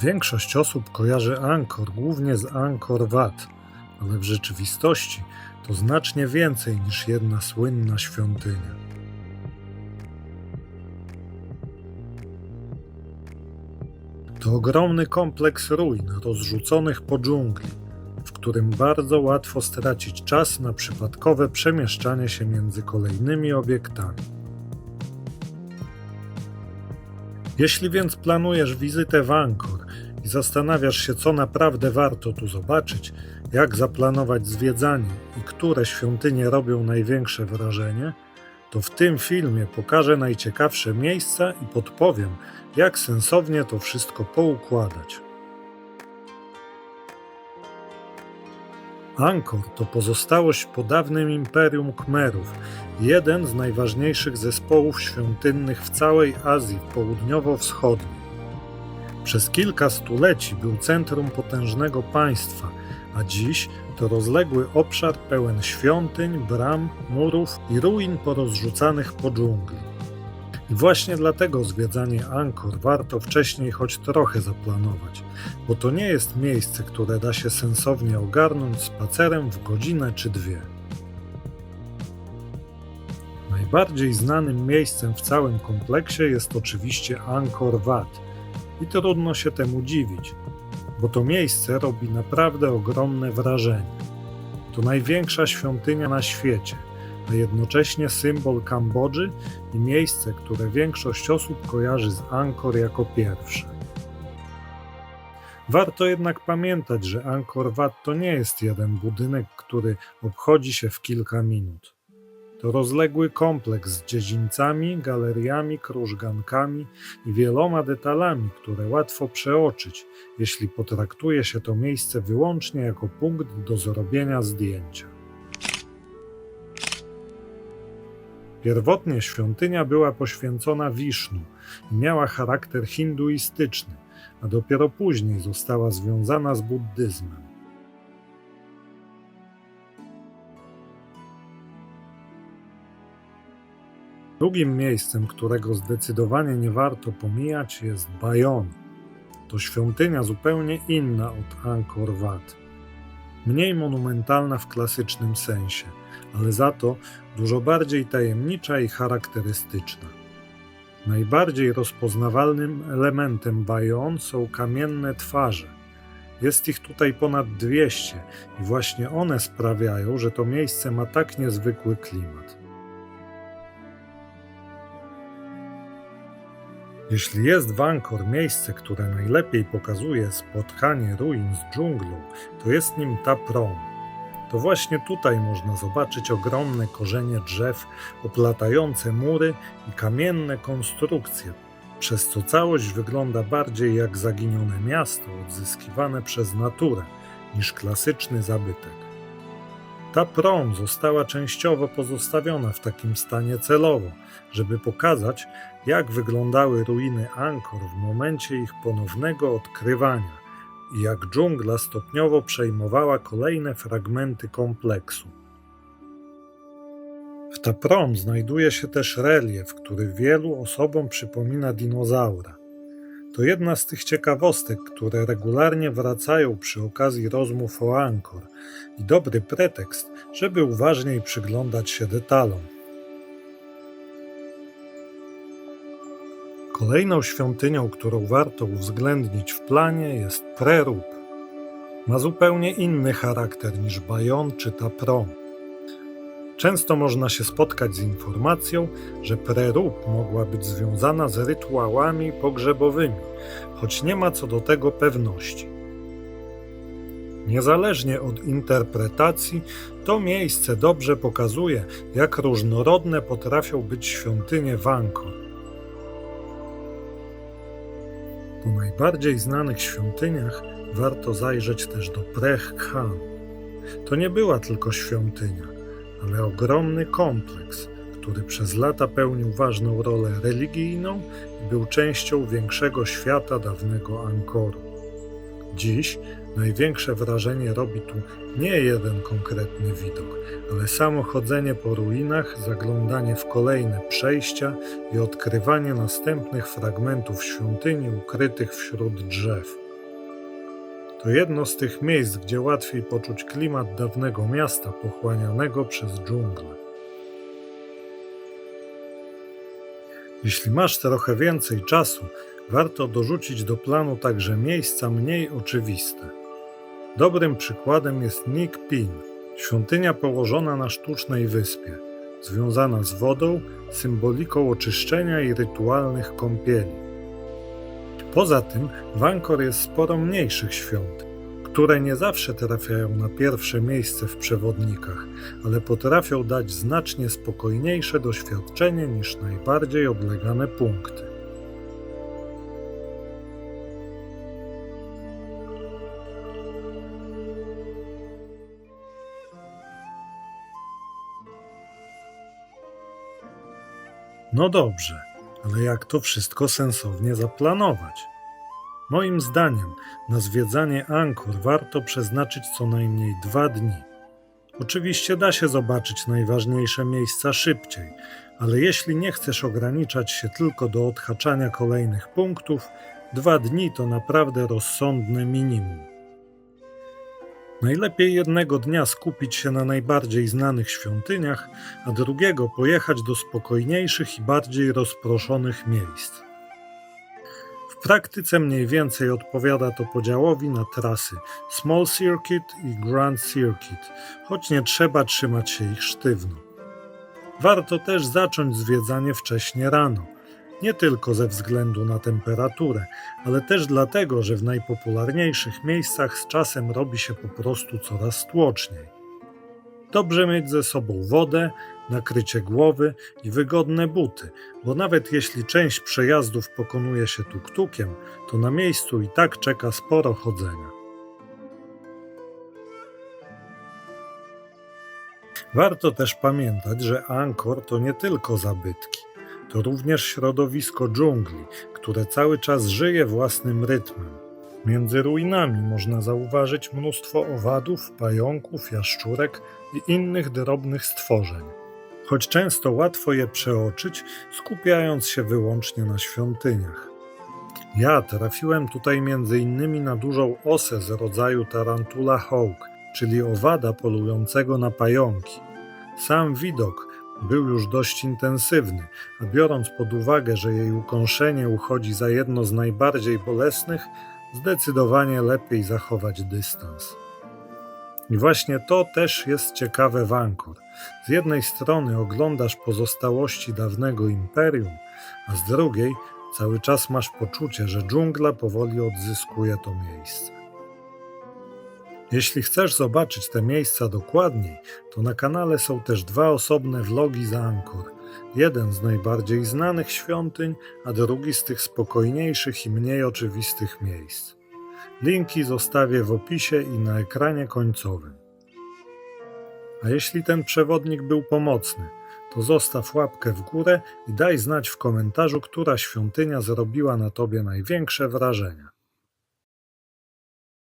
Większość osób kojarzy Angkor głównie z Angkor Wat, ale w rzeczywistości to znacznie więcej niż jedna słynna świątynia. To ogromny kompleks ruin rozrzuconych po dżungli, w którym bardzo łatwo stracić czas na przypadkowe przemieszczanie się między kolejnymi obiektami. Jeśli więc planujesz wizytę w Angkor i zastanawiasz się, co naprawdę warto tu zobaczyć, jak zaplanować zwiedzanie i które świątynie robią największe wrażenie, to w tym filmie pokażę najciekawsze miejsca i podpowiem, jak sensownie to wszystko poukładać. Angkor to pozostałość po dawnym imperium Khmerów, jeden z najważniejszych zespołów świątynnych w całej Azji Południowo-Wschodniej. Przez kilka stuleci był centrum potężnego państwa, a dziś to rozległy obszar pełen świątyń, bram, murów i ruin porozrzucanych po dżungli. I właśnie dlatego zwiedzanie Angkor warto wcześniej choć trochę zaplanować, bo to nie jest miejsce, które da się sensownie ogarnąć spacerem w godzinę czy dwie. Najbardziej znanym miejscem w całym kompleksie jest oczywiście Angkor Wat i trudno się temu dziwić, bo to miejsce robi naprawdę ogromne wrażenie. To największa świątynia na świecie, a jednocześnie symbol Kambodży i miejsce, które większość osób kojarzy z Angkor jako pierwsze. Warto jednak pamiętać, że Angkor Wat to nie jest jeden budynek, który obchodzi się w kilka minut. To rozległy kompleks z dziedzińcami, galeriami, krużgankami i wieloma detalami, które łatwo przeoczyć, jeśli potraktuje się to miejsce wyłącznie jako punkt do zrobienia zdjęcia. Pierwotnie świątynia była poświęcona Wisznu i miała charakter hinduistyczny, a dopiero później została związana z buddyzmem. Drugim miejscem, którego zdecydowanie nie warto pomijać, jest Bayon. To świątynia zupełnie inna od Angkor Wat. Mniej monumentalna w klasycznym sensie, ale za to dużo bardziej tajemnicza i charakterystyczna. Najbardziej rozpoznawalnym elementem Bayon są kamienne twarze. Jest ich tutaj ponad 200 i właśnie one sprawiają, że to miejsce ma tak niezwykły klimat. Jeśli jest w Angkor miejsce, które najlepiej pokazuje spotkanie ruin z dżunglą, to jest nim Ta Prohm. To właśnie tutaj można zobaczyć ogromne korzenie drzew, oplatające mury i kamienne konstrukcje, przez co całość wygląda bardziej jak zaginione miasto odzyskiwane przez naturę, niż klasyczny zabytek. Ta Prohm została częściowo pozostawiona w takim stanie celowo, żeby pokazać, jak wyglądały ruiny Angkor w momencie ich ponownego odkrywania i jak dżungla stopniowo przejmowała kolejne fragmenty kompleksu. W Ta Prohm znajduje się też relief, który wielu osobom przypomina dinozaura. To jedna z tych ciekawostek, które regularnie wracają przy okazji rozmów o Angkor i dobry pretekst, żeby uważniej przyglądać się detalom. Kolejną świątynią, którą warto uwzględnić w planie, jest Pre Rup. Ma zupełnie inny charakter niż Bayon czy Ta Prohm. Często można się spotkać z informacją, że Pre Rup mogła być związana z rytuałami pogrzebowymi, choć nie ma co do tego pewności. Niezależnie od interpretacji, to miejsce dobrze pokazuje, jak różnorodne potrafią być świątynie w Angkor. Po najbardziej znanych świątyniach warto zajrzeć też do Pre Khan. To nie była tylko świątynia, ale ogromny kompleks, który przez lata pełnił ważną rolę religijną i był częścią większego świata dawnego Angkoru. Dziś największe wrażenie robi tu nie jeden konkretny widok, ale samo chodzenie po ruinach, zaglądanie w kolejne przejścia i odkrywanie następnych fragmentów świątyni ukrytych wśród drzew. To jedno z tych miejsc, gdzie łatwiej poczuć klimat dawnego miasta pochłanianego przez dżunglę. Jeśli masz trochę więcej czasu, warto dorzucić do planu także miejsca mniej oczywiste. Dobrym przykładem jest Neak Peak, świątynia położona na sztucznej wyspie, związana z wodą, symboliką oczyszczenia i rytualnych kąpieli. Poza tym w Angkor jest sporo mniejszych świątyń, które nie zawsze trafiają na pierwsze miejsce w przewodnikach, ale potrafią dać znacznie spokojniejsze doświadczenie niż najbardziej oblegane punkty. No dobrze, ale jak to wszystko sensownie zaplanować? Moim zdaniem na zwiedzanie Angkor warto przeznaczyć co najmniej 2 dni. Oczywiście da się zobaczyć najważniejsze miejsca szybciej, ale jeśli nie chcesz ograniczać się tylko do odhaczania kolejnych punktów, 2 dni to naprawdę rozsądne minimum. Najlepiej jednego dnia skupić się na najbardziej znanych świątyniach, a drugiego pojechać do spokojniejszych i bardziej rozproszonych miejsc. W praktyce mniej więcej odpowiada to podziałowi na trasy Small Circuit i Grand Circuit, choć nie trzeba trzymać się ich sztywno. Warto też zacząć zwiedzanie wcześnie rano, nie tylko ze względu na temperaturę, ale też dlatego, że w najpopularniejszych miejscach z czasem robi się po prostu coraz tłoczniej. Dobrze mieć ze sobą wodę, nakrycie głowy i wygodne buty, bo nawet jeśli część przejazdów pokonuje się tuk-tukiem, to na miejscu i tak czeka sporo chodzenia. Warto też pamiętać, że Angkor to nie tylko zabytki, to również środowisko dżungli, które cały czas żyje własnym rytmem. Między ruinami można zauważyć mnóstwo owadów, pająków, jaszczurek i innych drobnych stworzeń. Choć często łatwo je przeoczyć, skupiając się wyłącznie na świątyniach. Ja trafiłem tutaj m.in. na dużą osę z rodzaju Tarantula hawk, czyli owada polującego na pająki. Sam widok był już dość intensywny, a biorąc pod uwagę, że jej ukąszenie uchodzi za jedno z najbardziej bolesnych, zdecydowanie lepiej zachować dystans. I właśnie to też jest ciekawe w Angkor. Z jednej strony oglądasz pozostałości dawnego imperium, a z drugiej cały czas masz poczucie, że dżungla powoli odzyskuje to miejsce. Jeśli chcesz zobaczyć te miejsca dokładniej, to na kanale są też 2 osobne vlogi z Angkor. Jeden z najbardziej znanych świątyń, a drugi z tych spokojniejszych i mniej oczywistych miejsc. Linki zostawię w opisie i na ekranie końcowym. A jeśli ten przewodnik był pomocny, to zostaw łapkę w górę i daj znać w komentarzu, która świątynia zrobiła na tobie największe wrażenie.